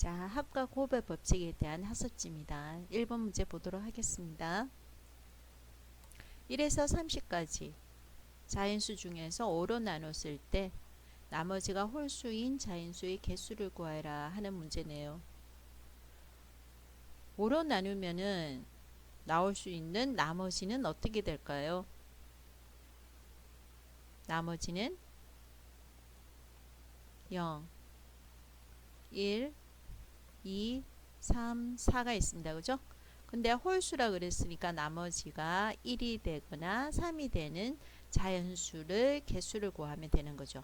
자, 합과 곱의 법칙에 대한 학습지입니다. 1번 문제 보도록 하겠습니다. 1에서 30까지 자연수 중에서 5로 나눴을 때 나머지가 홀수인 자연수의 개수를 구하라 하는 문제네요. 5로 나누면은 나올 수 있는 나머지는 어떻게 될까요? 나머지는 0, 1, 2, 3, 4가 있습니다. 그죠? 근데 홀수라 그랬으니까 나머지가 1이 되거나 3이 되는 자연수를 개수를 구하면 되는 거죠.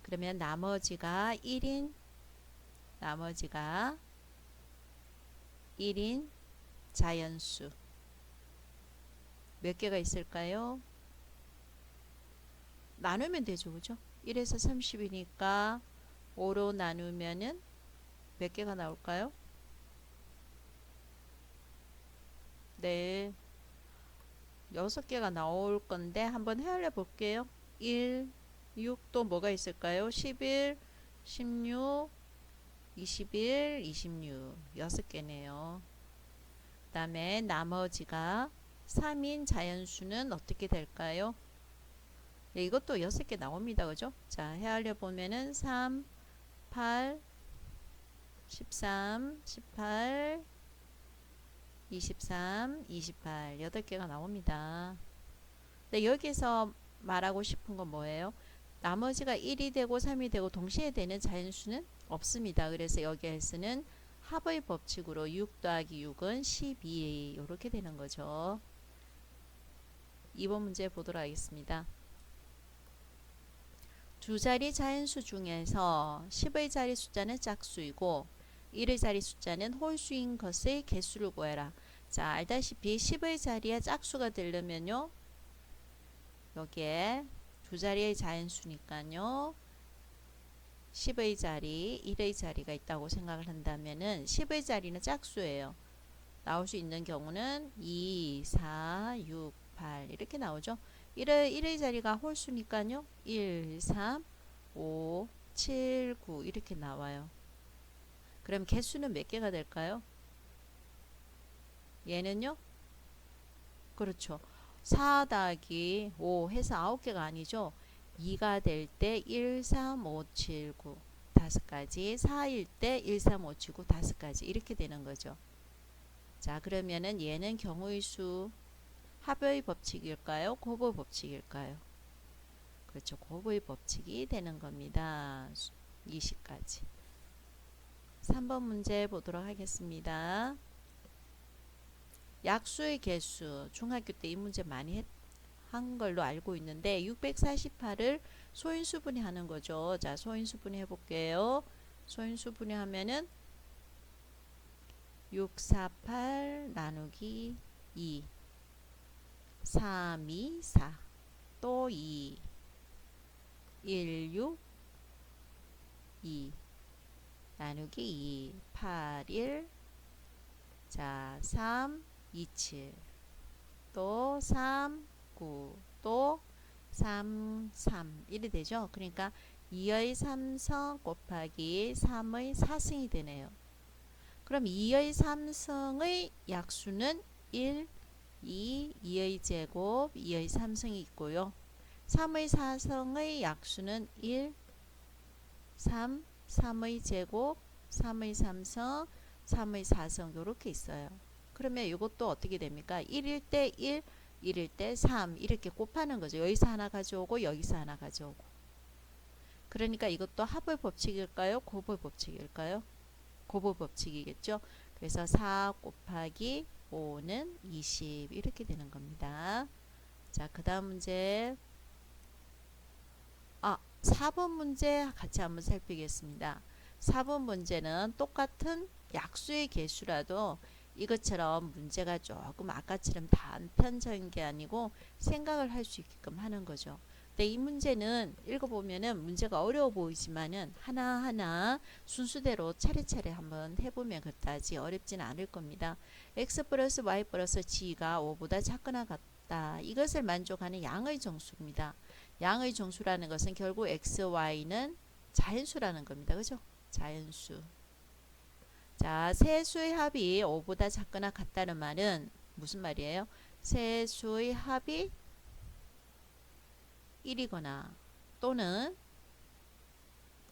그러면 나머지가 1인 자연수 몇 개가 있을까요? 나누면 되죠. 그죠? 1에서 30이니까 5로 나누면은 몇 개가 나올까요? 네, 6개가 나올 건데 한번 헤아려 볼게요. 1, 6, 또 뭐가 있을까요? 11, 16, 21, 26 6개네요. 그 다음에 나머지가 3인 자연수는 어떻게 될까요? 네, 이것도 6개 나옵니다. 그죠? 자, 헤아려 보면은 3, 8, 13, 18, 23, 28 8개가 나옵니다. 근데 여기서 말하고 싶은 건 뭐예요? 나머지가 1이 되고 3이 되고 동시에 되는 자연수는 없습니다. 그래서 여기에서는 합의 법칙으로 6 더하기 6은 12 이렇게 되는 거죠. 2번 문제 보도록 하겠습니다. 두 자리 자연수 중에서 10의 자리 숫자는 짝수이고 1의 자리 숫자는 홀수인 것의 개수를 구해라. 자, 알다시피 10의 자리에 짝수가 되려면요. 여기에 두 자리의 자연수니까요. 10의 자리, 1의 자리가 있다고 생각을 한다면은 10의 자리는 짝수예요. 나올 수 있는 경우는 2, 4, 6, 8 이렇게 나오죠. 1의 자리가 홀수니까요. 1, 3, 5, 7, 9 이렇게 나와요. 그럼 개수는 몇 개가 될까요? 얘는요? 그렇죠. 4 더하기 5 해서 9개가 아니죠. 2가 될 때 1, 3, 5, 7, 9 5가지 4일 때 1, 3, 5, 7, 9 5가지 이렇게 되는 거죠. 자, 그러면은 얘는 경우의 수 합의 법칙일까요? 곱의 법칙일까요? 그렇죠. 곱의 법칙이 되는 겁니다. 20까지. 3번 문제 보도록 하겠습니다. 약수의 개수 중학교 때 이 문제 많이 한 걸로 알고 있는데 648을 소인수분해 하는 거죠. 자, 소인수분해 해볼게요. 소인수분해 하면은 648 나누기 2 3, 2, 4 또 2 1, 6 2 나누기 2 8, 1 자, 3, 2, 7 또 3, 9 또 3, 3 이래 되죠. 그러니까 2의 3승 곱하기 3의 4승이 되네요. 그럼 2의 3승의 약수는 1, 2, 2의 제곱, 2의 3승이 있고요. 3의 4승의 약수는 1, 3, 3의 제곱, 3의 3승, 3의 4승 이렇게 있어요. 그러면 이것도 어떻게 됩니까? 1일 때 1, 1일 때 3 이렇게 곱하는 거죠. 여기서 하나 가져오고 여기서 하나 가져오고. 그러니까 이것도 합의 법칙일까요? 곱의 법칙일까요? 곱의 법칙이겠죠. 그래서 4 곱하기 5는 20 이렇게 되는 겁니다. 자, 그 다음 문제 4번 문제 같이 한번 살피겠습니다. 4번 문제는 똑같은 약수의 개수라도 이것처럼 문제가 조금 아까처럼 단편적인 게 아니고 생각을 할 수 있게끔 하는 거죠. 근데 이 문제는 읽어보면은 문제가 어려워 보이지만은 하나하나 순수대로 차례차례 한번 해보면 그다지 어렵지는 않을 겁니다. x 플러스 y 플러스 g가 5보다 작거나 같다. 이것을 만족하는 양의 정수입니다. 양의 정수라는 것은 결국 x, y는 자연수라는 겁니다. 그죠? 자연수. 자, 세 수의 합이 5보다 작거나 같다는 말은 무슨 말이에요? 세 수의 합이 1이거나 또는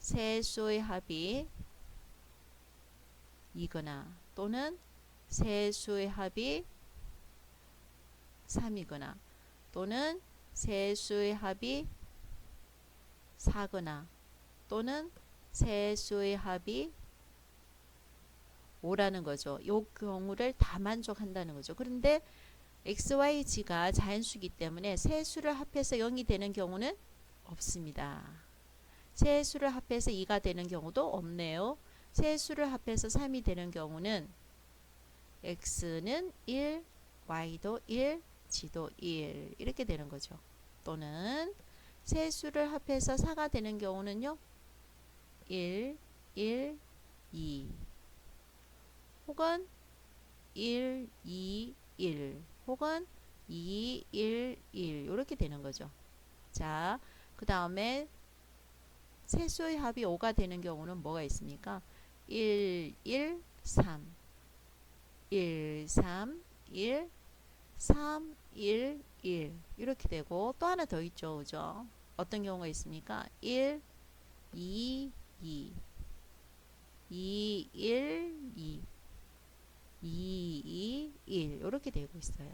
세 수의 합이 2거나 또는 세 수의 합이 3이거나 또는 세 수의 합이 4거나 또는 세 수의 합이 5라는 거죠. 이 경우를 다 만족한다는 거죠. 그런데 x, y, g가 자연수이기 때문에 세 수를 합해서 0이 되는 경우는 없습니다. 세 수를 합해서 2가 되는 경우도 없네요. 세 수를 합해서 3이 되는 경우는 x는 1, y도 1, g도 1 이렇게 되는 거죠. 또는 세 수를 합해서 4가 되는 경우는요. 1, 1, 2 혹은 1, 2, 1 혹은 2, 1, 1 이렇게 되는 거죠. 자, 그 다음에 세수의 합이 5가 되는 경우는 뭐가 있습니까? 1, 1, 3 1, 3, 1 3, 1, 1 이렇게 되고 또 하나 더 있죠. 그죠? 어떤 경우가 있습니까? 1, 2, 2 2, 1, 2 2, 2, 1 이렇게 되고 있어요.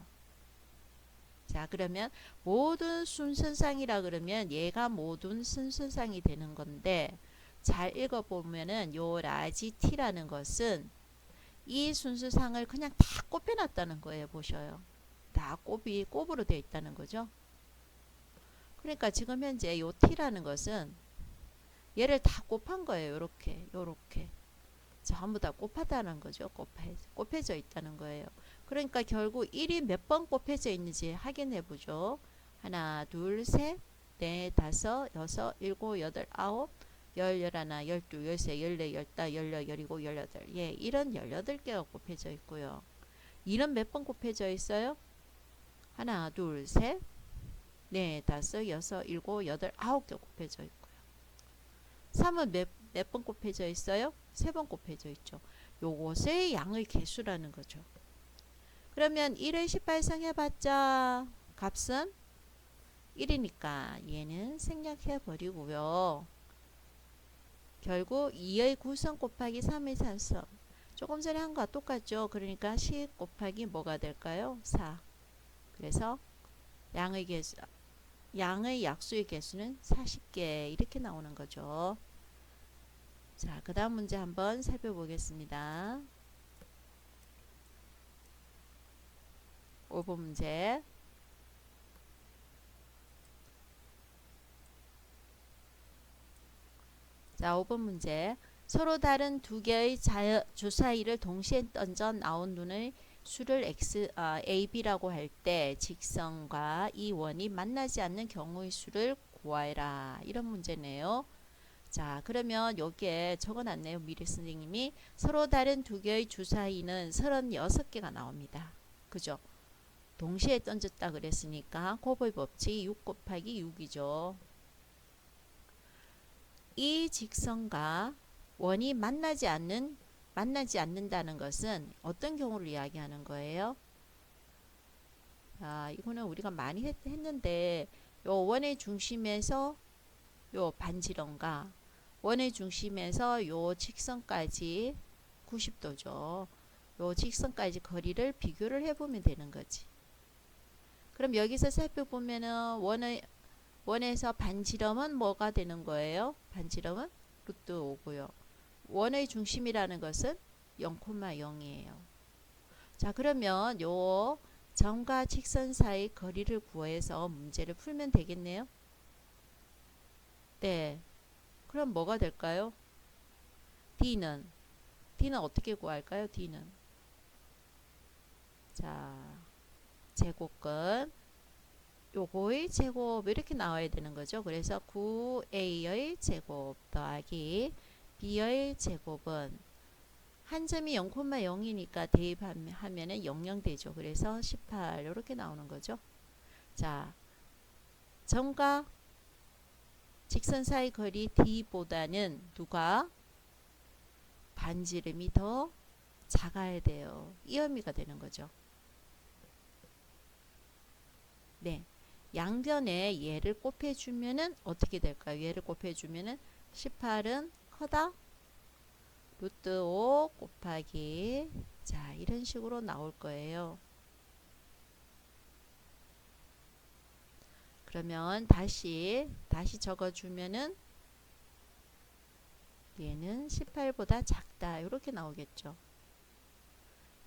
자, 그러면 모든 순서상이라 그러면 얘가 모든 순서상이 되는 건데 잘 읽어보면은 요 라지 t라는 것은 이 순서상을 그냥 다 꼽혀놨다는 거예요. 보셔요. 다 꼽으로 되어 있다는 거죠. 그러니까 지금 현재 요 t라는 것은 얘를 다 곱한 거예요. 요렇게 전부 다 곱하다는 거죠. 곱해져 있다는 거예요. 그러니까 결국 1이 몇 번 곱해져 있는지 확인해 보죠. 하나, 둘, 셋, 넷, 다섯, 여섯, 일곱, 여덟, 아홉, 열, 열하나, 열둘, 열세, 열네, 열다, 열여, 열일곱, 열여덟. 예, 1은 18개가 곱해져 있고요. 1은 몇 번 곱해져 있어요? 하나, 둘, 셋, 넷, 다섯, 여섯, 일곱, 여덟, 9개 곱해져 있고요. 3은 몇 번 곱해져 있어요? 3번 곱해져 있죠. 요것의 양의 개수라는 거죠. 그러면 1을 18성 해봤자 값은 1이니까 얘는 생략해 버리고요. 결국 2의 9성 곱하기 3의 4성 조금 전에 한 거와 똑같죠. 그러니까 10 곱하기 뭐가 될까요? 4. 그래서 양의 약수의 개수는 40개 이렇게 나오는 거죠. 자, 그 다음 문제 한번 살펴보겠습니다. 5번 문제. 자, 5번 문제. 서로 다른 두 개의 주사위를 동시에 던져 나온 눈의 수를 A, B라고 할 때 직선과 이 원이 만나지 않는 경우의 수를 구하라. 이런 문제네요. 자, 그러면 여기에 적어놨네요. 미리 선생님이. 서로 다른 두 개의 주사위는 36개가 나옵니다. 그죠? 동시에 던졌다 그랬으니까 곱의 법칙 6 곱하기 6이죠. 이 직선과 원이 만나지 않는다는 것은 어떤 경우를 이야기하는 거예요? 이거는 우리가 많이 했는데 요 원의 중심에서 요 반지름과 원의 중심에서 요 직선까지 90도죠. 요 직선까지 거리를 비교를 해보면 되는 거지. 그럼 여기서 살펴보면은 원에서 반지름은 뭐가 되는 거예요? 반지름은 루트 5고요. 원의 중심이라는 것은 0,0이에요. 자, 그러면 요 점과 직선 사이 거리를 구해서 문제를 풀면 되겠네요. 네. 그럼 뭐가 될까요? D는 어떻게 구할까요? D는 자, 제곱근 요거의 제곱 이렇게 나와야 되는 거죠. 그래서 9A의 제곱 더하기 B의 제곱은 한 점이 0,0이니까 대입하면은 00 되죠. 그래서 18 이렇게 나오는 거죠. 자, 점과 직선 사이 거리 D보다는 누가 반지름이 더 작아야 돼요. 이 의미가 되는 거죠. 네. 양변에 얘를 곱해주면은 어떻게 될까요? 얘를 곱해주면은 18은 커다? 루트 5 곱하기 자 이런 식으로 나올 거예요. 그러면 다시 적어주면은 얘는 18보다 작다 이렇게 나오겠죠.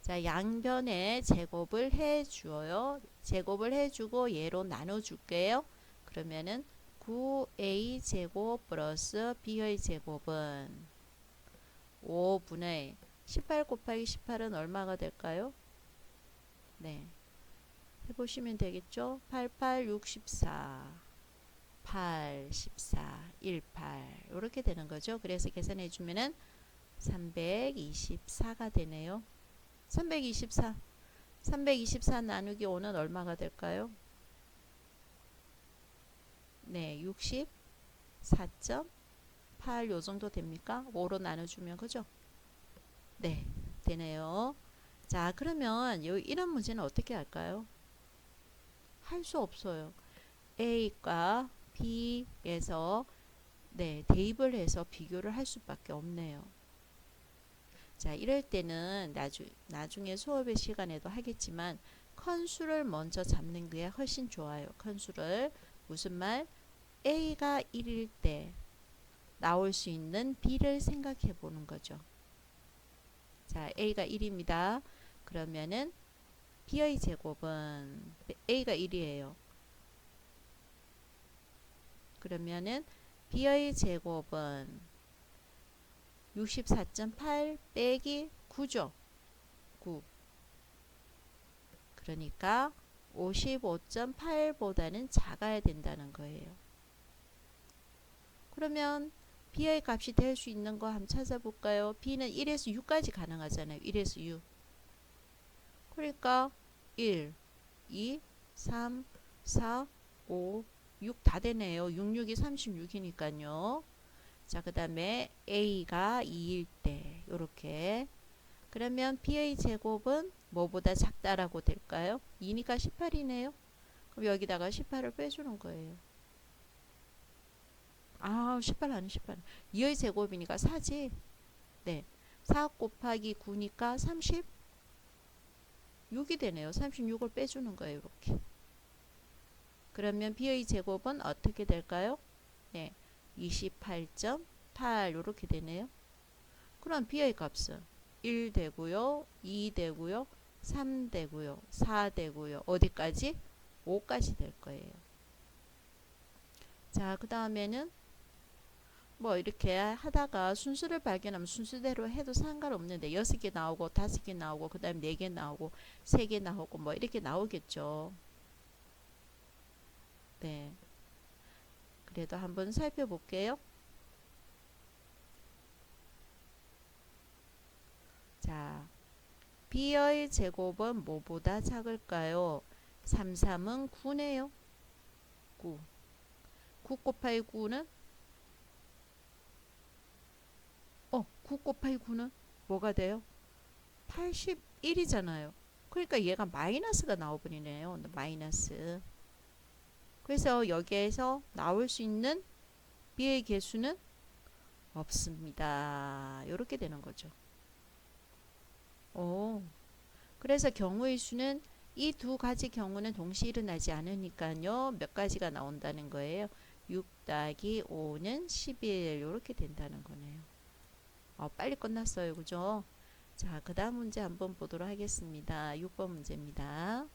자 양변에 제곱을 해주어요. 제곱을 해주고 얘로 나눠줄게요. 그러면은 9a 제곱 플러스 b의 제곱은 5분의 18 곱하기 18은 얼마가 될까요? 네, 해보시면 되겠죠. 88, 64 8, 14, 18 이렇게 되는 거죠. 그래서 계산해 주면은 324가 되네요. 324 나누기 5는 얼마가 될까요? 네, 64.8 요 정도 됩니까? 5로 나눠주면 그죠? 네, 되네요. 자, 그러면 이런 문제는 어떻게 할까요? 할 수 없어요. A과 B에서 네, 대입을 해서 비교를 할 수밖에 없네요. 자, 이럴 때는 나중에 수업의 시간에도 하겠지만 컨수를 먼저 잡는 게 훨씬 좋아요. 컨수를 무슨 말? A가 1일 때 나올 수 있는 B를 생각해 보는 거죠. 자, A가 1입니다. 그러면은 B의 제곱은 A가 1이에요. 그러면은 B의 제곱은 64.8 빼기 9죠. 9. 그러니까 55.8보다는 작아야 된다는 거예요. 그러면 B의 값이 될 수 있는 거 한번 찾아볼까요? B는 1에서 6까지 가능하잖아요. 1에서 6. 그러니까 1, 2, 3, 4, 5, 6 다 되네요. 6, 6이 36이니까요. 자, 그 다음에 A가 2일 때 요렇게 그러면 B의 제곱은 뭐보다 작다라고 될까요? 2니까 18이네요. 그럼 여기다가 18을 빼주는 거예요. 아, 18 아니 18. 2의 제곱이니까 4지. 네. 4 곱하기 9니까 36이 되네요. 36을 빼주는 거예요. 이렇게. 그러면 B의 제곱은 어떻게 될까요? 네. 28.8 이렇게 되네요. 그럼 B의 값은 1 되고요. 2 되고요. 3 되고요. 4 되고요. 어디까지? 5까지 될 거예요. 자, 그 다음에는 뭐 이렇게 하다가 순수를 발견하면 순수대로 해도 상관없는데 6개 나오고 5개 나오고 그 다음에 4개 나오고 3개 나오고 뭐 이렇게 나오겠죠. 네. 그래도 한번 살펴볼게요. 자, B의 제곱은 뭐보다 작을까요? 33은 9네요. 9. 9 곱하기 9는 9 곱하기 9는 뭐가 돼요? 81이잖아요. 그러니까 얘가 마이너스가 나와버리네요. 마이너스. 그래서 여기에서 나올 수 있는 B의 개수는 없습니다. 이렇게 되는 거죠. 그래서 경우의 수는 이 두 가지 경우는 동시에 일어나지 않으니까요. 몇 가지가 나온다는 거예요. 6 더하기 5는 11 이렇게 된다는 거네요. 빨리 끝났어요. 그죠? 자, 그 다음 문제 한번 보도록 하겠습니다. 6번 문제입니다.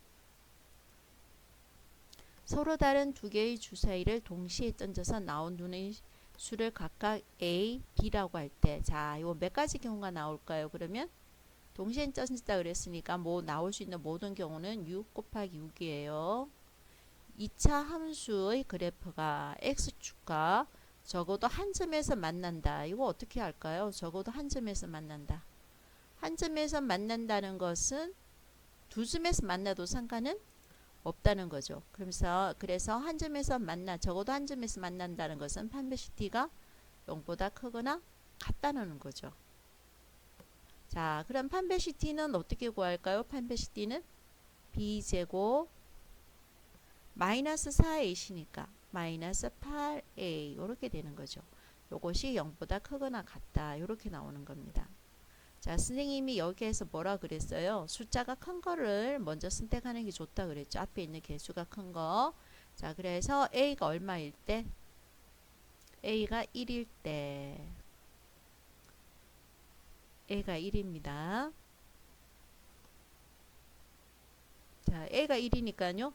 서로 다른 두 개의 주 사이를 동시에 던져서 나온 눈의 수를 각각 A, B라고 할 때, 자, 이거 몇 가지 경우가 나올까요? 그러면 동시에 던진다 그랬으니까 뭐 나올 수 있는 모든 경우는 6 곱하기 6이에요. 2차 함수의 그래프가 X축과 적어도 한 점에서 만난다. 이거 어떻게 할까요? 적어도 한 점에서 만난다. 한 점에서 만난다는 것은 두 점에서 만나도 상관은 없다는 거죠. 그래서 한 점에서 적어도 한 점에서 만난다는 것은 반드시 D가 0보다 크거나 같다는 거죠. 자, 그럼 판별식 D는 어떻게 구할까요? 판별식 D는 B제곱 마이너스 4A시니까 마이너스 8A 이렇게 되는 거죠. 요것이 0보다 크거나 같다. 이렇게 나오는 겁니다. 자, 선생님이 여기에서 뭐라 그랬어요? 숫자가 큰 거를 먼저 선택하는 게 좋다 그랬죠. 앞에 있는 개수가 큰 거. 자, 그래서 A가 얼마일 때? A가 1일 때. A가 1입니다. 자, A가 1이니까요.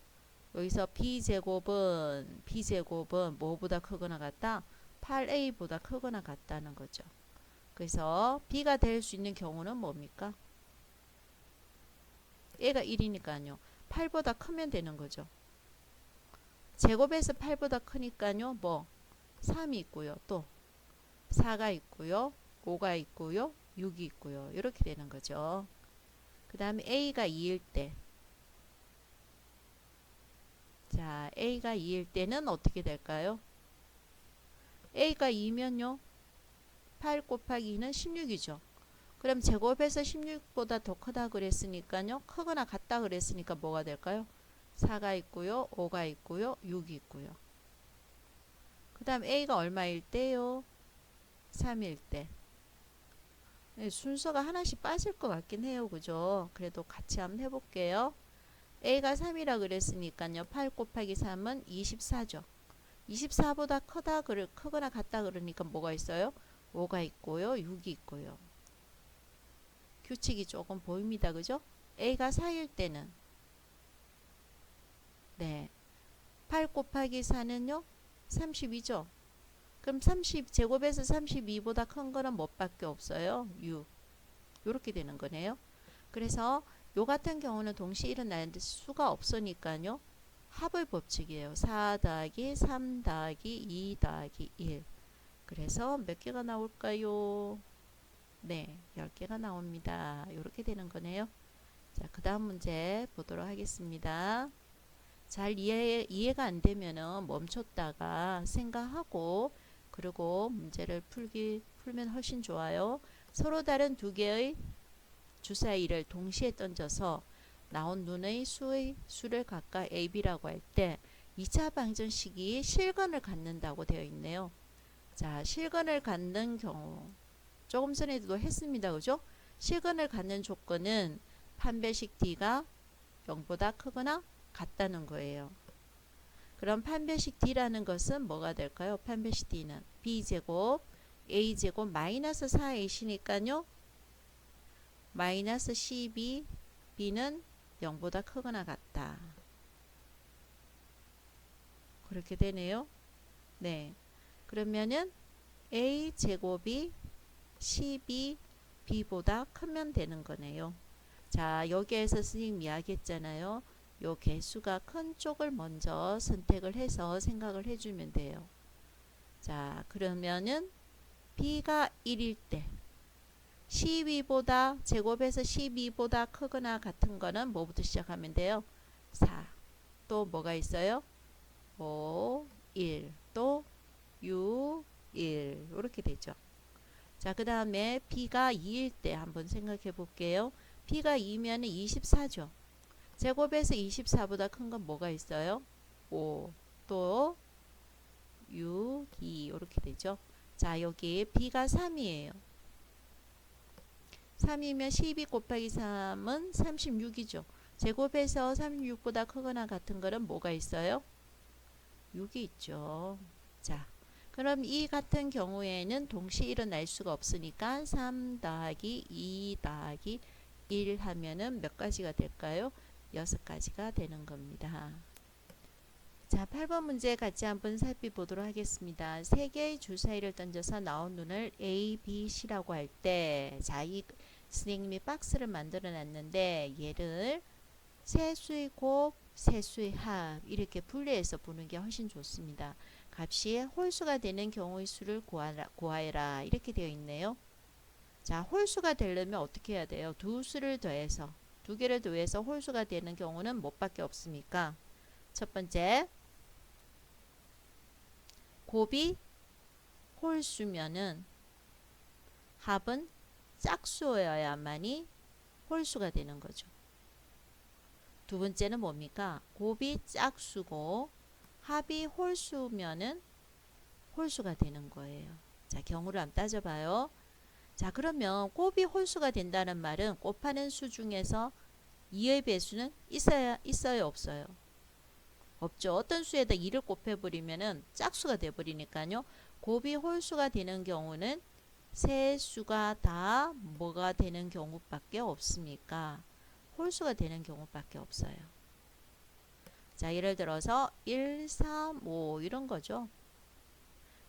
여기서 B제곱은 뭐보다 크거나 같다? 8A보다 크거나 같다는 거죠. 그래서 B가 될 수 있는 경우는 뭡니까? A가 1이니까요. 8보다 크면 되는 거죠. 제곱에서 8보다 크니까요. 뭐 3이 있고요. 또 4가 있고요. 5가 있고요. 6이 있고요. 이렇게 되는 거죠. 그 다음에 A가 2일 때. 자, A가 2일 때는 어떻게 될까요? A가 2면요. 8 곱하기 2는 16이죠. 그럼 제곱해서 16보다 더 크다 그랬으니까요. 크거나 같다 그랬으니까 뭐가 될까요? 4가 있고요. 5가 있고요. 6이 있고요. 그 다음 A가 얼마일 때요? 3일 때. 네, 순서가 하나씩 빠질 것 같긴 해요. 그죠? 그래도 같이 한번 해볼게요. A가 3이라 그랬으니까요. 8 곱하기 3은 24죠. 24보다 크거나 같다 그러니까 뭐가 있어요? 5가 있고요. 6이 있고요. 규칙이 조금 보입니다. 그죠? A가 4일 때는 네, 8 곱하기 4는요. 32죠. 그럼 30 제곱에서 32보다 큰 거는 뭐밖에 없어요? 6. 이렇게 되는 거네요. 그래서 요 같은 경우는 동시에 일어날 수가 없으니까요. 합의 법칙이에요. 4 더하기 3 더하기 2 더하기 1. 그래서 몇 개가 나올까요? 네, 10개가 나옵니다. 이렇게 되는 거네요. 자, 그 다음 문제 보도록 하겠습니다. 잘 이해가 안 되면은 멈췄다가 생각하고 그리고 문제를 풀면 훨씬 좋아요. 서로 다른 두 개의 주사위를 동시에 던져서 나온 눈의 수를 각각 A, B라고 할 때 2차 방정식이 실근을 갖는다고 되어 있네요. 자, 실근을 갖는 경우 조금 전에도 했습니다. 그죠? 실근을 갖는 조건은 판별식 D가 0보다 크거나 같다는 거예요. 그럼 판별식 D라는 것은 뭐가 될까요? 판별식 D는 B제곱 A제곱 마이너스 4A시니까요. 마이너스 12 B는 0보다 크거나 같다. 그렇게 되네요. 네. 그러면은 A제곱이 12B보다 크면 되는 거네요. 자, 여기에서 선생님 이야기했잖아요. 요 개수가 큰 쪽을 먼저 선택을 해서 생각을 해주면 돼요. 자, 그러면은 B가 1일 때 12보다 제곱해서 12보다 크거나 같은 거는 뭐부터 시작하면 돼요? 4. 또 뭐가 있어요? 5, 1. 또 6, 1. 이렇게 되죠. 자, 그 다음에 B가 2일 때 한번 생각해 볼게요. B가 2면은 24죠. 제곱해서 24보다 큰 건 뭐가 있어요? 5, 또 6, 2 이렇게 되죠. 자, 여기 B가 3이에요. 3이면 12 곱하기 3은 36이죠. 제곱해서 36보다 크거나 같은 거는 뭐가 있어요? 6이 있죠. 자, 그럼 이 같은 경우에는 동시에 일어날 수가 없으니까 3 더하기 2 더하기 1 하면은 몇 가지가 될까요? 6가지가 되는 겁니다. 자, 8번 문제 같이 한번 살펴보도록 하겠습니다. 3개의 주사위를 던져서 나온 눈을 A, B, C라고 할 때, 자, 이 선생님이 박스를 만들어 놨는데 얘를 세수의 곱, 세수의 합 이렇게 분리해서 보는 게 훨씬 좋습니다. 값이 홀수가 되는 경우의 수를 구하여라 이렇게 되어 있네요. 자, 홀수가 되려면 어떻게 해야 돼요? 두 수를 더해서 두 개를 더해서 홀수가 되는 경우는 뭐밖에 없습니까? 첫 번째, 곱이 홀수면은 합은 짝수여야만이 홀수가 되는 거죠. 두 번째는 뭡니까? 곱이 짝수고 합이 홀수면은 홀수가 되는 거예요. 자, 경우를 한번 따져봐요. 자, 그러면 곱이 홀수가 된다는 말은 곱하는 수 중에서 2의 배수는 있어요, 없어요? 없죠. 어떤 수에다 2를 곱해버리면은 짝수가 돼버리니까요. 곱이 홀수가 되는 경우는 세 수가 다 뭐가 되는 경우밖에 없습니까? 홀수가 되는 경우밖에 없어요. 자, 예를 들어서 1, 3, 5 이런 거죠.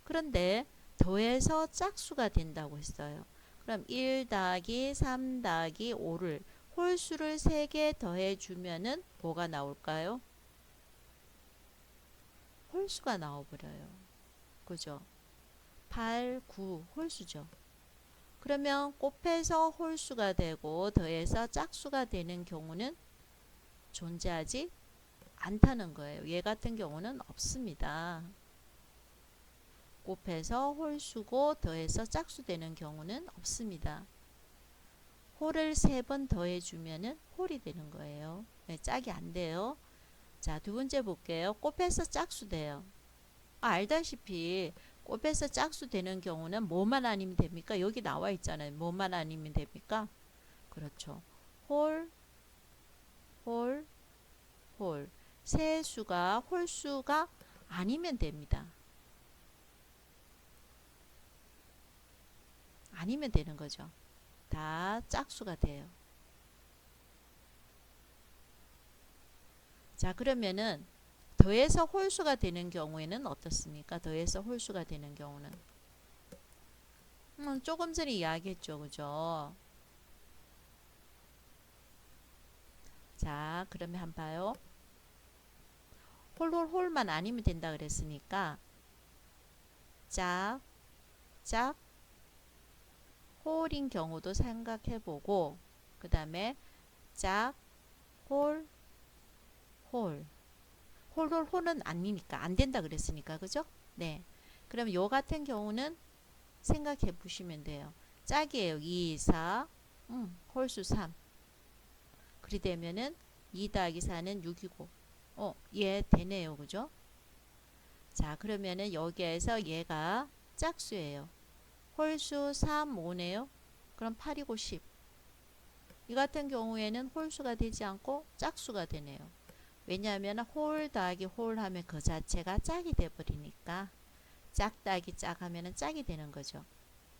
그런데 더해서 짝수가 된다고 했어요. 그럼 1 더하기 3 더하기 5를 홀수를 3개 더해주면은 뭐가 나올까요? 홀수가 나와버려요. 그죠? 8, 9 홀수죠. 그러면 곱해서 홀수가 되고 더해서 짝수가 되는 경우는 존재하지 않다는 거예요. 얘 같은 경우는 없습니다. 곱해서 홀수고 더해서 짝수 되는 경우는 없습니다. 홀을 3번 더해주면은 홀이 되는 거예요. 네, 짝이 안 돼요. 자, 두 번째 볼게요. 곱해서 짝수 돼요. 알다시피 곱해서 짝수 되는 경우는 뭐만 아니면 됩니까? 여기 나와 있잖아요. 뭐만 아니면 됩니까? 그렇죠. 홀, 홀, 홀. 세 수가 홀수가 아니면 됩니다. 아니면 되는 거죠. 다 짝수가 돼요. 자, 그러면은 더해서 홀수가 되는 경우에는 어떻습니까? 더해서 홀수가 되는 경우는 조금 전에 이야기했죠. 그죠? 자, 그러면 한번 봐요. 홀만 아니면 된다 그랬으니까 짝, 짝, 홀인 경우도 생각해보고 그 다음에 짝, 홀, 홀. 홀은 아니니까 안 된다 그랬으니까 그죠? 네. 그럼 요 같은 경우는 생각해 보시면 돼요. 짝이에요. 2, 4, 홀수 3. 그리 되면은 2 더하기 4는 6이고 얘 되네요. 그죠? 자, 그러면은 여기에서 얘가 짝수예요. 홀수 3, 5네요. 그럼 8이고 10. 이 같은 경우에는 홀수가 되지 않고 짝수가 되네요. 왜냐하면 홀 더하기 홀 하면 그 자체가 짝이 돼버리니까 짝 더하기 짝 하면 짝이 되는 거죠.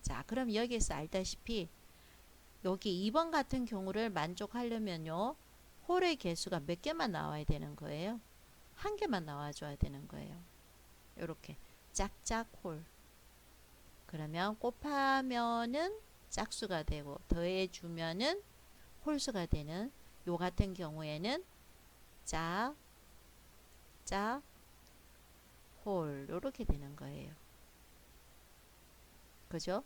자, 그럼 여기에서 알다시피 여기 2번 같은 경우를 만족하려면요. 홀의 개수가 몇 개만 나와야 되는 거예요. 한 개만 나와줘야 되는 거예요. 이렇게 짝짝 홀. 그러면 곱하면은 짝수가 되고 더해주면은 홀수가 되는 요 같은 경우에는 짝, 짝, 홀 이렇게 되는 거예요. 그죠?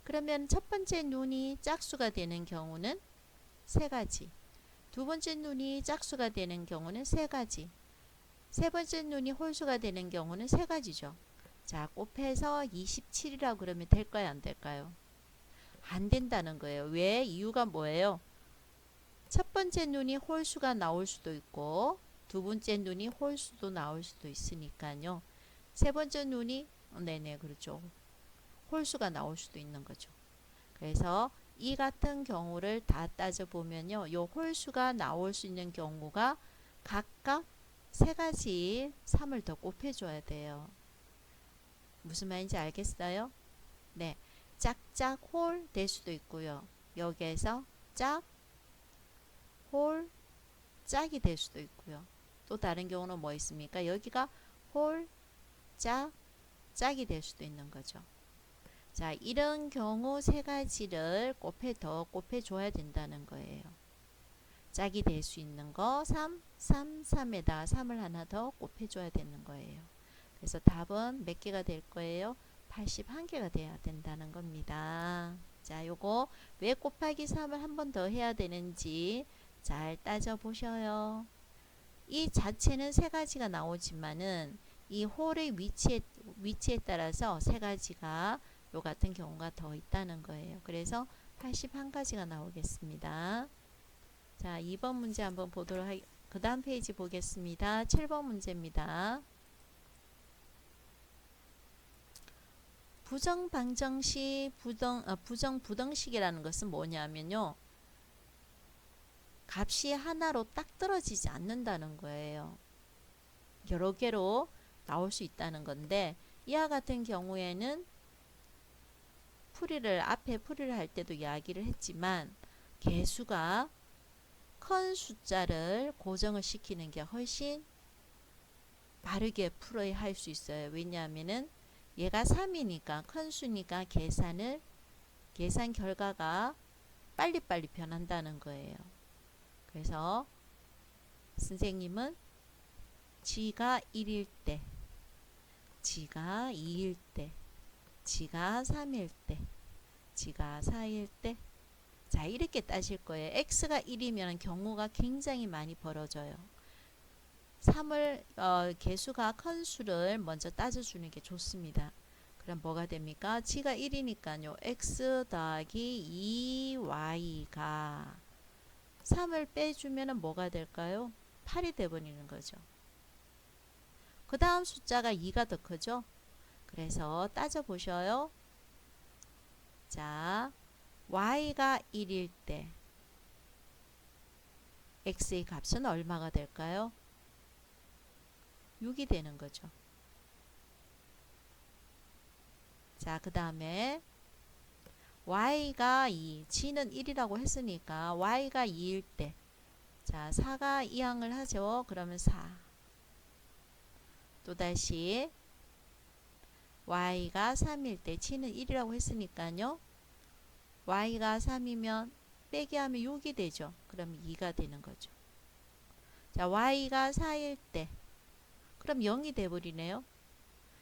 그러면 첫 번째 눈이 짝수가 되는 경우는 세 가지. 두 번째 눈이 짝수가 되는 경우는 세 가지. 세 번째 눈이 홀수가 되는 경우는 세 가지죠. 자, 곱해서 27이라고 그러면 될까요? 안 될까요? 안 된다는 거예요. 왜? 이유가 뭐예요? 첫 번째 눈이 홀수가 나올 수도 있고 두 번째 눈이 홀수도 나올 수도 있으니까요. 세 번째 눈이 네네 그렇죠. 홀수가 나올 수도 있는 거죠. 그래서 이 같은 경우를 다 따져보면요. 요 홀수가 나올 수 있는 경우가 각각 세 가지 3을 더 곱해줘야 돼요. 무슨 말인지 알겠어요? 네. 짝짝 홀 될 수도 있고요. 여기에서 짝, 홀, 짝이 될 수도 있고요. 또 다른 경우는 뭐 있습니까? 여기가 홀, 짝, 짝이 될 수도 있는 거죠. 자, 이런 경우 세 가지를 더 곱해줘야 된다는 거예요. 짝이 될 수 있는 거 3, 3, 3에다 3을 하나 더 곱해줘야 되는 거예요. 그래서 답은 몇 개가 될 거예요? 81개가 돼야 된다는 겁니다. 자, 요거 왜 곱하기 3을 한 번 더 해야 되는지 잘 따져보셔요. 이 자체는 세 가지가 나오지만은 이 홀의 위치에 따라서 세 가지가 요 같은 경우가 더 있다는 거예요. 그래서 81가지가 나오겠습니다. 자, 2번 문제 한번 보도록 그 다음 페이지 보겠습니다. 7번 문제입니다. 부정 방정식 부정 부등식이라는 것은 뭐냐면요, 값이 하나로 딱 떨어지지 않는다는 거예요. 여러 개로 나올 수 있다는 건데, 이와 같은 경우에는 앞에 풀이를 할 때도 이야기를 했지만, 개수가 큰 숫자를 고정을 시키는 게 훨씬 바르게 풀어야 할 수 있어요. 왜냐하면은 얘가 3이니까 큰 수니까 계산 결과가 빨리빨리 변한다는 거예요. 그래서 선생님은 지가 1일 때, 지가 2일 때, 지가 3일 때, 지가 4일 때, 자, 이렇게 따질 거예요. x가 1이면 경우가 굉장히 많이 벌어져요. 3을 개수가 큰 수를 먼저 따져주는 게 좋습니다. 그럼 뭐가 됩니까? 지가 1이니까요. x 더하기 2y가 3을 빼주면 뭐가 될까요? 8이 돼버리는 거죠. 그 다음 숫자가 2가 더 크죠? 그래서 따져보셔요. 자, y가 1일 때 x의 값은 얼마가 될까요? 6이 되는 거죠. 자, 그 다음에 y가 2, g는 1이라고 했으니까 y가 2일 때, 자, 4가 이항을 하죠. 그러면 4. 또다시 y가 3일 때, g는 1이라고 했으니까요. y가 3이면 빼기 하면 6이 되죠. 그럼 2가 되는 거죠. 자, y가 4일 때, 그럼 0이 돼버리네요.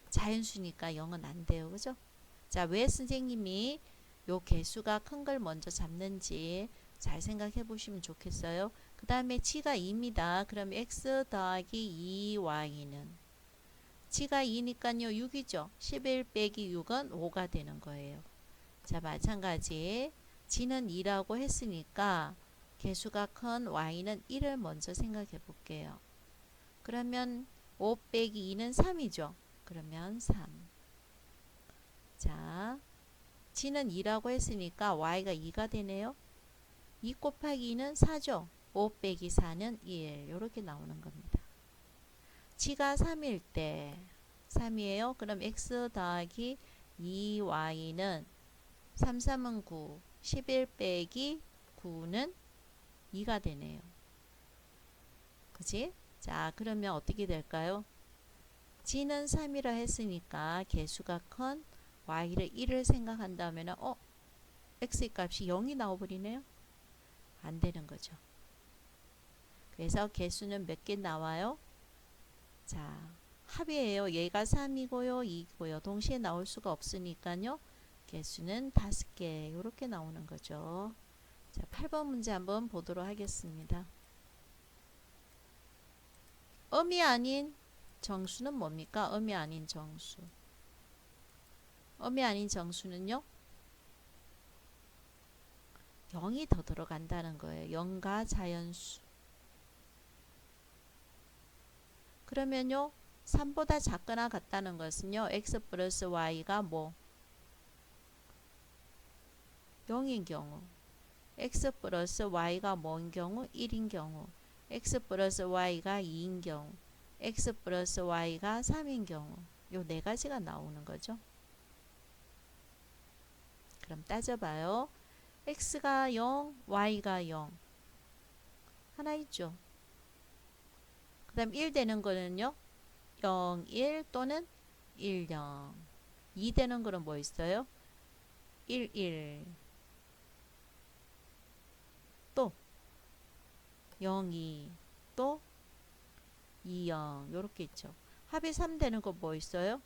자연수니까 0은 안 돼요. 그죠? 자, 왜 선생님이 요 개수가 큰 걸 먼저 잡는지 잘 생각해 보시면 좋겠어요. 그 다음에 g가 2입니다. 그럼 x 더하기 2y는 g가 2니까요. 6이죠. 11 빼기 6은 5가 되는 거예요. 자, 마찬가지 g는 2라고 했으니까 개수가 큰 y는 1을 먼저 생각해 볼게요. 그러면 5 빼기 2는 3이죠. 그러면 3. 자, g는 2라고 했으니까 y가 2가 되네요. 2 곱하기 2는 4죠. 5 빼기 4는 1. 이렇게 나오는 겁니다. g가 3일 때 3이에요. 그럼 x 더하기 2y는 3, 3은 9. 11 빼기 9는 2가 되네요. 그치? 자, 그러면 어떻게 될까요? g는 3이라 했으니까 개수가 큰 y를 1을 생각한다면 x의 값이 0이 나와버리네요. 안 되는 거죠. 그래서 개수는 몇 개 나와요? 자, 합이에요. 얘가 3이고요, 2고요. 동시에 나올 수가 없으니까요. 개수는 5개 이렇게 나오는 거죠. 자, 8번 문제 한번 보도록 하겠습니다. 음이 아닌 정수는 뭡니까? 음이 아닌 정수. 음이 아닌 정수는요, 0이 더 들어간다는 거예요. 0과 자연수. 그러면요, 3보다 작거나 같다는 것은요, x 플러스 y가 뭐? 0인 경우. x 플러스 y가 뭐인 경우? 1인 경우. x 플러스 y가 2인 경우. x 플러스 y가 3인 경우. 요 네 가지가 나오는 거죠. 그럼 따져봐요. x가 0, y가 0. 하나 있죠. 그 다음 1 되는 거는요. 0, 1 또는 1, 0. 2 되는 거는 뭐 있어요? 1, 1. 또 0, 2. 또 2, 0. 요렇게 있죠. 합이 3 되는 거 뭐 있어요?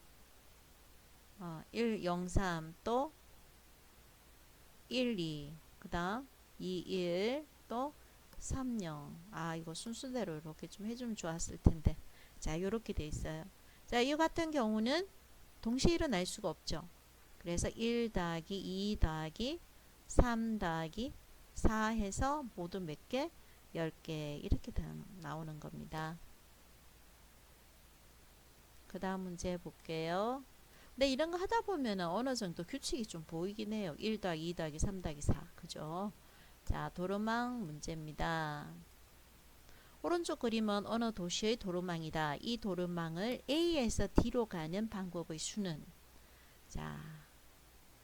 1, 0, 3. 또 1, 2. 그 다음 2, 1. 또 3, 0. 이거 순서대로 이렇게 좀 해주면 좋았을 텐데. 자, 요렇게 돼 있어요. 자, 이 같은 경우는 동시에 일어날 수가 없죠. 그래서 1 더하기 2 더하기 3 더하기 4 해서 모두 몇 개? 10개 이렇게 나오는 겁니다. 그 다음 문제 볼게요. 근데 이런 거 하다 보면 어느 정도 규칙이 좀 보이긴 해요. 1 더하기 2 더하기 3 더하기 4. 그죠? 자, 도로망 문제입니다. 오른쪽 그림은 어느 도시의 도로망이다. 이 도로망을 A에서 D로 가는 방법의 수는? 자,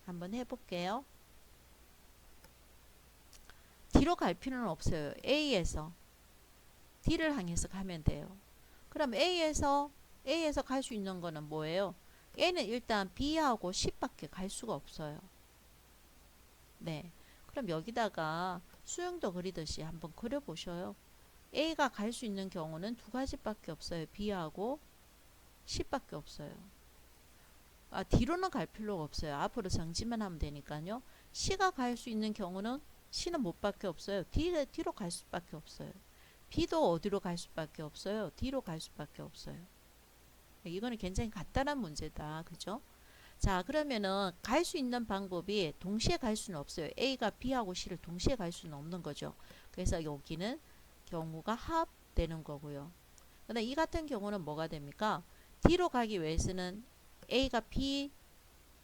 한번 해볼게요. D로 갈 필요는 없어요. A에서 D를 향해서 가면 돼요. 그럼 A에서 갈 수 있는 거는 뭐예요? A는 일단 B하고 C밖에 갈 수가 없어요. 네. 그럼 여기다가 수영도 그리듯이 한번 그려보셔요. A가 갈 수 있는 경우는 두 가지밖에 없어요. B하고 C밖에 없어요. D로는 갈 필요가 없어요. 앞으로 정지만 하면 되니까요. C가 갈 수 있는 경우는 C는 못 밖에 없어요. D로 갈 수밖에 없어요. B도 어디로 갈 수밖에 없어요. D로 갈 수밖에 없어요. 이거는 굉장히 간단한 문제다. 그죠? 자, 그러면은 갈 수 있는 방법이 동시에 갈 수는 없어요. A가 B하고 C를 동시에 갈 수는 없는 거죠. 그래서 여기는 경우가 합되는 거고요. 근데 이 같은 경우는 뭐가 됩니까? D로 가기 위해서는 A가 B,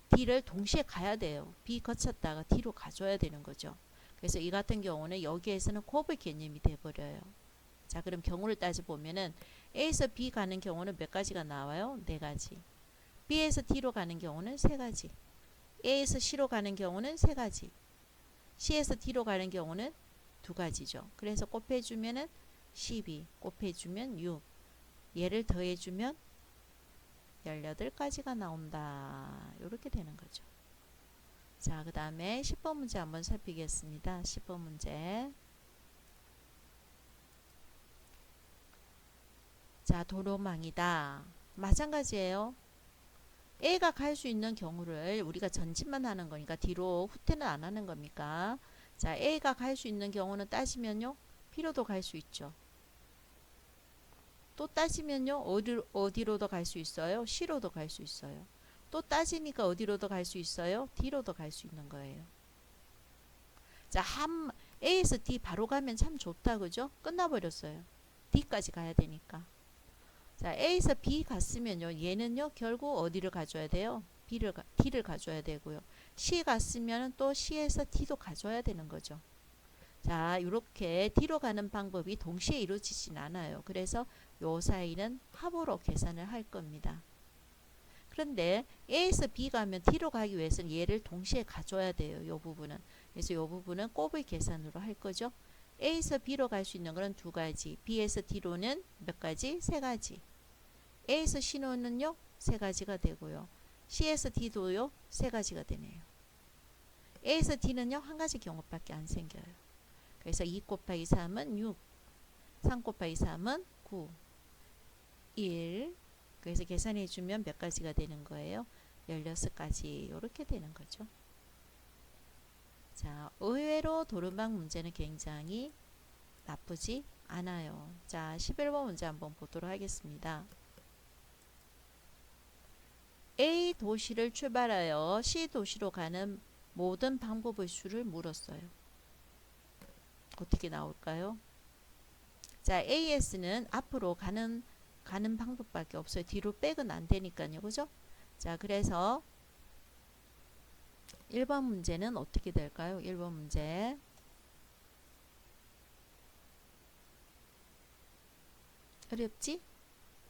D를 동시에 가야 돼요. B 거쳤다가 D로 가줘야 되는 거죠. 그래서 이 같은 경우는 여기에서는 곱의 개념이 돼버려요. 자, 그럼 경우를 따져보면은 A에서 B 가는 경우는 몇 가지가 나와요? 4가지. B에서 D로 가는 경우는 3가지. A에서 C로 가는 경우는 3가지. C에서 D로 가는 경우는 2가지죠. 그래서 곱해주면은 12, 곱해주면 6. 얘를 더해주면 18가지가 나온다. 이렇게 되는 거죠. 자, 그 다음에 10번 문제 한번 살피겠습니다. 10번 문제. 자, 도로망이다. 마찬가지예요. A가 갈 수 있는 경우를 우리가 전진만 하는 거니까 뒤로 후퇴는 안 하는 겁니까? 자, A가 갈 수 있는 경우는 따지면요. B로도 갈 수 있죠. 또 따지면요. 어디로도 갈 수 있어요? C로도 갈 수 있어요. 또 따지니까 어디로도 갈 수 있어요? D로도 갈 수 있는 거예요. 자, A에서 D 바로 가면 참 좋다. 그죠? 끝나버렸어요. D까지 가야 되니까. 자, A에서 B 갔으면요. 얘는요. 결국 어디를 가져야 돼요? D를 가져야 되고요. C 갔으면 또 C에서 D도 가져야 되는 거죠. 자, 이렇게 D로 가는 방법이 동시에 이루어지진 않아요. 그래서 요 사이는 합으로 계산을 할 겁니다. 그런데 A에서 B 가면 D로 가기 위해서는 얘를 동시에 가져야 돼요. 요 부분은. 그래서 요 부분은 곱의 계산으로 할 거죠. A에서 B로 갈 수 있는 거는 2가지. B에서 D로는 몇 가지? 3가지. A에서 C로는요. 3가지가 되고요. C에서 D도요. 3가지가 되네요. A에서 D는요. 1가지 경우밖에 안 생겨요. 그래서 2 곱하기 3은 6. 3 곱하기 3은 9. 1. 그래서 계산해 주면 몇 가지가 되는 거예요? 16가지. 이렇게 되는 거죠. 자, 의외로 도로망 문제는 굉장히 나쁘지 않아요. 자, 11번 문제 한번 보도록 하겠습니다. A 도시를 출발하여 C 도시로 가는 모든 방법의 수를 물었어요. 어떻게 나올까요? 자, AS는 앞으로 가는 방법밖에 없어요. 뒤로 백은 안 되니까요. 그죠? 자, 그래서 1번 문제는 어떻게 될까요? 1번 문제. 어렵지?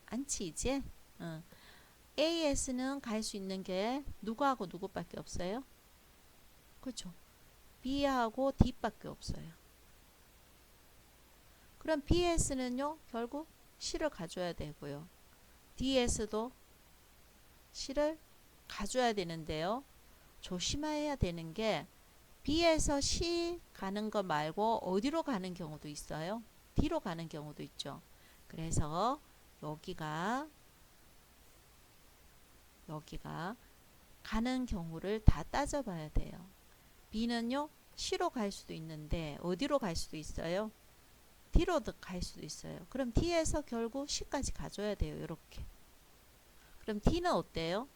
않지, 이제? AS는 갈 수 있는 게 누구하고 누구밖에 없어요? 그렇죠? B하고 D밖에 없어요. 그럼 BS는요, 결국 C를 가져야 되고요. DS도 C를 가져야 되는데요. 조심해야 되는 게 B에서 C 가는 거 말고 어디로 가는 경우도 있어요. D로 가는 경우도 있죠. 그래서 여기가 가는 경우를 다 따져봐야 돼요. B는요. C로 갈 수도 있는데 어디로 갈 수도 있어요. D로 갈 수도 있어요. 그럼 D에서 결국 C까지 가져야 돼요. 이렇게. 그럼 D는 어때요?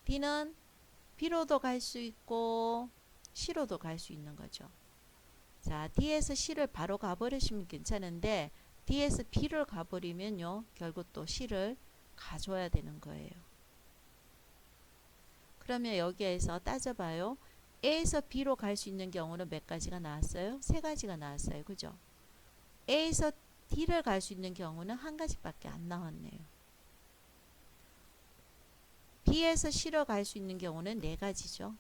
D는 B로도 갈 수 있고 C로도 갈 수 있는 거죠. 자, D에서 C를 바로 가버리시면 괜찮은데 D에서 B를 가버리면요. 결국 또 C를 가줘야 되는 거예요. 그러면 여기에서 따져봐요. A에서 B로 갈 수 있는 경우는 몇 가지가 나왔어요? 세 가지가 나왔어요. 그죠? A에서 D를 갈 수 있는 경우는 한 가지밖에 안 나왔네요. B에서 C로 갈 수 있는 경우는 네 가지죠.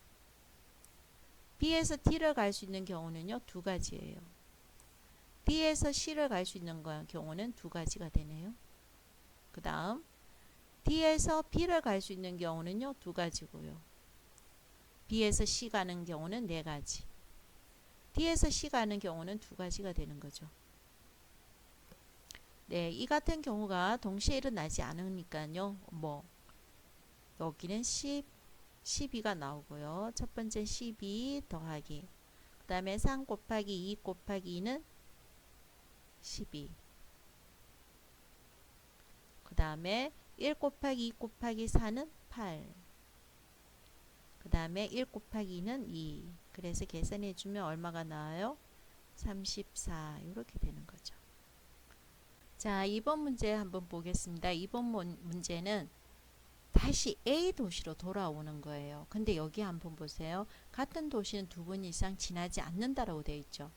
B에서 D를 갈 수 있는 경우는요. 두 가지예요. D에서 C를 갈 수 있는 경우는 두 가지가 되네요. 그 다음 D에서 B를 갈 수 있는 경우는요. 두 가지고요. B에서 C 가는 경우는 네 가지. D에서 C 가는 경우는 두 가지가 되는 거죠. 네, 이 같은 경우가 동시에 일어나지 않으니까요. 뭐 여기는 10, 12가 나오고요. 첫 번째 12 더하기 그 다음에 3 곱하기 2 곱하기 2는 12. 그 다음에 1 곱하기 2 곱하기 4는 8. 그 다음에 1 곱하기 2는 2. 그래서 계산해주면 얼마가 나와요? 34. 이렇게 되는 거죠. 자, 2번 문제 한번 보겠습니다. 2번 문제는 다시 A 도시로 돌아오는 거예요. 근데 여기 한번 보세요. 같은 도시는 두 번 이상 지나지 않는다라고 되어 있죠.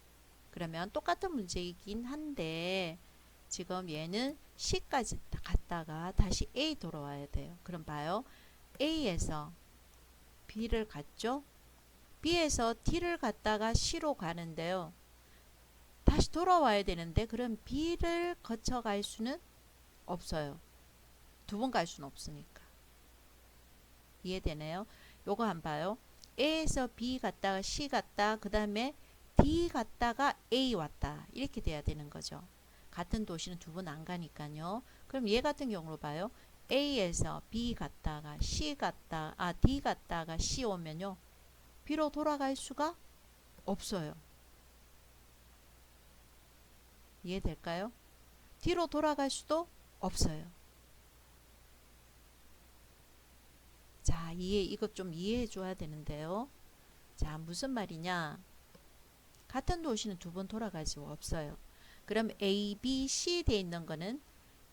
그러면 똑같은 문제이긴 한데 지금 얘는 C까지 갔다가 다시 A 돌아와야 돼요. 그럼 봐요. A에서 B를 갔죠. B에서 D를 갔다가 C로 가는데요. 다시 돌아와야 되는데 그럼 B를 거쳐 갈 수는 없어요. 두 번 갈 수는 없으니까. 이해되네요? 요거 한번 봐요. A에서 B 갔다가 C 갔다 그 다음에 D 갔다가 A 왔다 이렇게 돼야 되는 거죠. 같은 도시는 두 번 안 가니까요. 그럼 얘 같은 경우로 봐요. A에서 B 갔다가 D 갔다가 C 오면요. B로 돌아갈 수가 없어요. 이해될까요? D로 돌아갈 수도 없어요. 자, 이것 좀 이해해 줘야 되는데요. 자, 무슨 말이냐? 같은 도시는 두 번 돌아갈 수가 없어요. 그럼 A, B, C 돼 있는 거는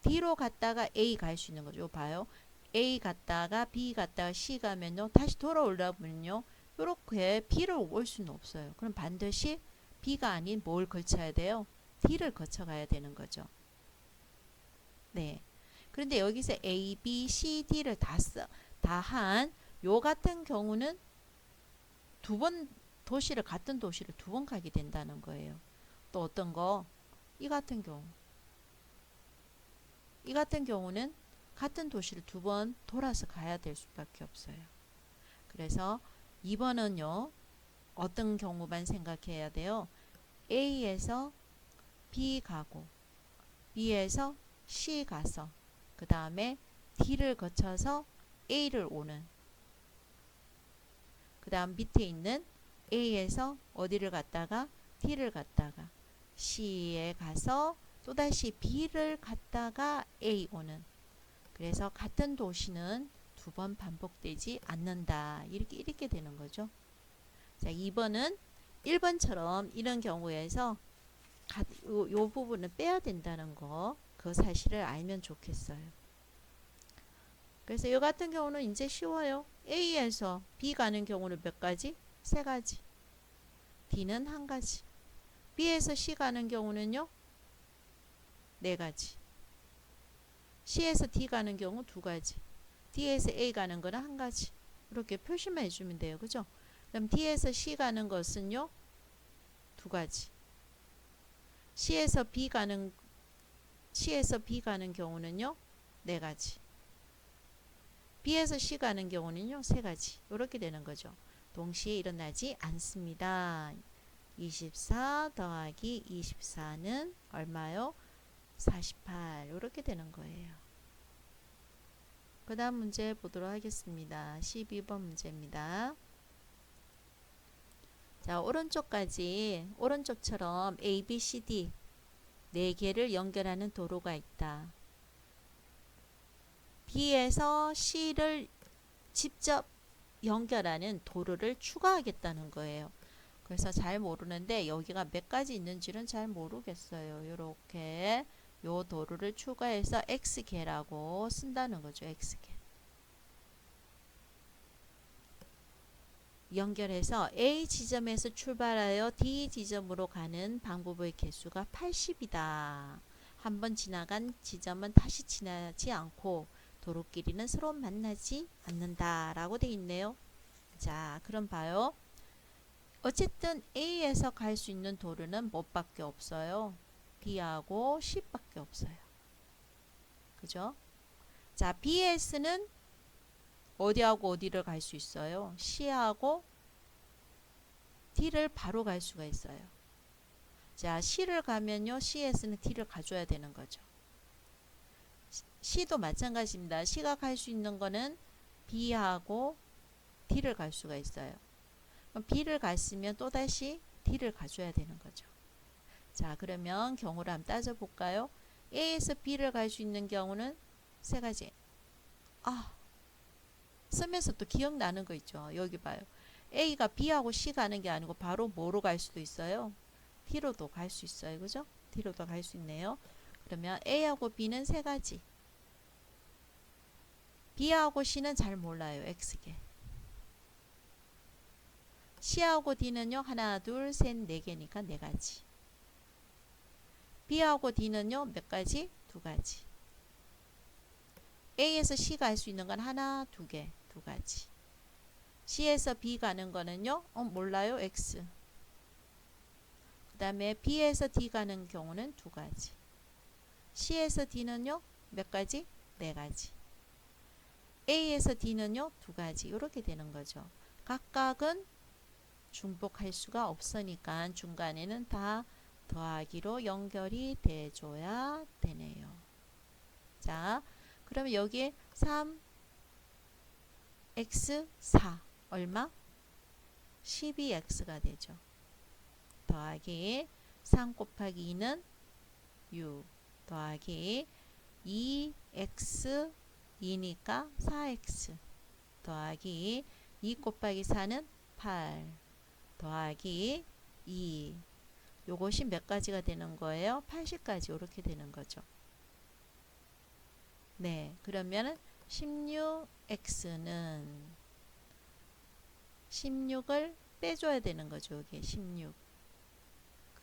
D로 갔다가 A 갈 수 있는 거죠. 봐요. A 갔다가 B 갔다가 C 가면요. 다시 돌아오려면요. 이렇게 B를 올 수는 없어요. 그럼 반드시 B가 아닌 뭘 거쳐야 돼요? D를 거쳐 가야 되는 거죠. 네. 그런데 여기서 A, B, C, D를 다 한 요 같은 경우는 두 번 같은 도시를 두 번 가게 된다는 거예요. 또 어떤 거? 이 같은 경우는 같은 도시를 두 번 돌아서 가야 될 수밖에 없어요. 그래서 2번은요. 어떤 경우만 생각해야 돼요? A에서 B 가고 B에서 C 가서 그 다음에 D를 거쳐서 A를 오는 그 다음 밑에 있는 A에서 어디를 갔다가 D를 갔다가 C에 가서 또다시 B를 갔다가 A 오는 그래서 같은 도시는 두 번 반복되지 않는다. 이렇게 되는 거죠. 자, 2번은 1번처럼 이런 경우에서 요 부분을 빼야 된다는 거 그 사실을 알면 좋겠어요. 그래서 이 같은 경우는 이제 쉬워요. A에서 B 가는 경우는 몇 가지? 세 가지. D는 한 가지. B에서 C 가는 경우는요? 네 가지. C에서 D 가는 경우 두 가지. D에서 A 가는 거는 한 가지. 이렇게 표시만 해주면 돼요. 그죠? 그럼 D에서 C 가는 것은요? 두 가지. C에서 B 가는 경우는요? 네 가지. B에서 C 가는 경우는요. 세 가지. 이렇게 되는 거죠. 동시에 일어나지 않습니다. 24 더하기 24는 얼마요? 48. 이렇게 되는 거예요. 그 다음 문제 보도록 하겠습니다. 12번 문제입니다. 자, 오른쪽처럼 A, B, C, D 4개를 연결하는 도로가 있다. D에서 C를 직접 연결하는 도로를 추가하겠다는 거예요. 그래서 잘 모르는데 여기가 몇 가지 있는지는 잘 모르겠어요. 이렇게 요 도로를 추가해서 x개라고 쓴다는 거죠. x개. 연결해서 A 지점에서 출발하여 D 지점으로 가는 방법의 개수가 80이다. 한번 지나간 지점은 다시 지나지 않고 도로끼리는 서로 만나지 않는다 라고 되어 있네요. 자, 그럼 봐요. 어쨌든 A에서 갈 수 있는 도로는 뭐밖에 없어요? B하고 C밖에 없어요. 그죠? 자, B에서는 어디하고 어디를 갈 수 있어요? C하고 D를 바로 갈 수가 있어요. 자, C를 가면요. C에서는 D를 가줘야 되는 거죠. C도 마찬가지입니다. C가 갈 수 있는 거는 B하고 D를 갈 수가 있어요. 그럼 B를 갔으면 또다시 D를 가줘야 되는 거죠. 자, 그러면 경우를 한번 따져볼까요? A에서 B를 갈 수 있는 경우는 세 가지. 쓰면서 또 기억나는 거 있죠. 여기 봐요. A가 B하고 C 가는 게 아니고 바로 뭐로 갈 수도 있어요? D로도 갈 수 있어요. 그죠? D로도 갈 수 있네요. 그러면 A하고 B는 세 가지. B하고 C는 잘 몰라요. X개. C하고 D는요. 하나, 둘, 셋, 네 개니까 네 가지. B하고 D는요. 몇 가지? 두 가지. A에서 C 갈 수 있는 건 하나, 두 개, 두 가지. C에서 B 가는 거는요. 몰라요. X. 그 다음에 B에서 D 가는 경우는 두 가지. C에서 D는요. 몇 가지? 네 가지. A에서 D는요. 두 가지. 이렇게 되는 거죠. 각각은 중복할 수가 없으니까 중간에는 다 더하기로 연결이 돼줘야 되네요. 자, 그러면 여기에 3x4 얼마? 12x가 되죠. 더하기 3 곱하기 2는 6 더하기 2x2니까 4x 더하기 2 곱하기 4는 8 더하기 2 요것이 몇 가지가 되는 거예요? 80가지 이렇게 되는 거죠. 네, 그러면 16x는 16을 빼줘야 되는 거죠. 여기 16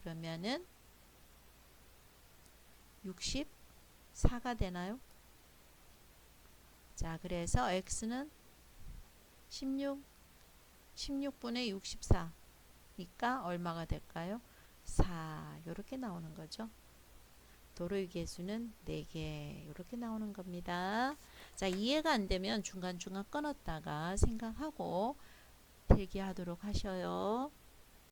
그러면은 64가 되나요? 자, 그래서 x는 16분의 64니까 얼마가 될까요? 4 이렇게 나오는 거죠. 도로의 개수는 4개 이렇게 나오는 겁니다. 자, 이해가 안 되면 중간중간 끊었다가 생각하고 필기하도록 하셔요.